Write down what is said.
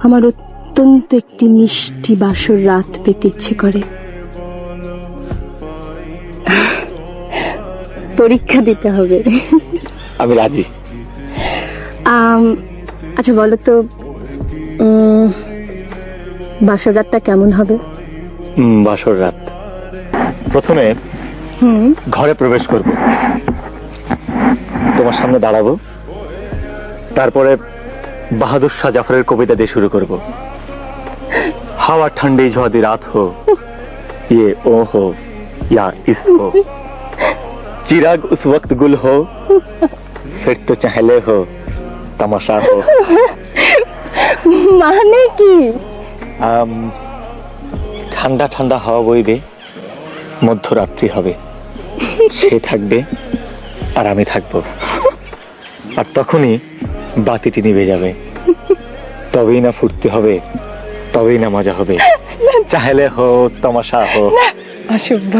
আমার অত্যন্ত একটি মিষ্টি বাসর রাত পেতে ইচ্ছে করে। পরীক্ষা দিতে হবে। আমি রাজি। আচ্ছা বলো তো, বাসর রাতটা কেমন হবে? বাসর রাত প্রথমে ঘরে প্রবেশ করব, তোমার সামনে দাঁড়াবো, তারপরে বাহাদুর শাহ জাফরের কবিতা দিয়ে শুরু করব। हवा ठंडी झौदी रात हो, ये ओ हो या इस हो, चिराग उस वक्त गुल हो, फिर तो चहले हो तमाशा हो। মানে কি? ঠান্ডা ঠান্ডা হাওয়া বইবে, মধ্যরাত্রি হবে, সে থাকবে আর আমি থাকবো, আর তখনই বাতিটি নিভে যাবে, তবেই না ফুর্তি হবে, তবেই না মজা হবে। চাইলে হো তমাশা হো। অশুভ।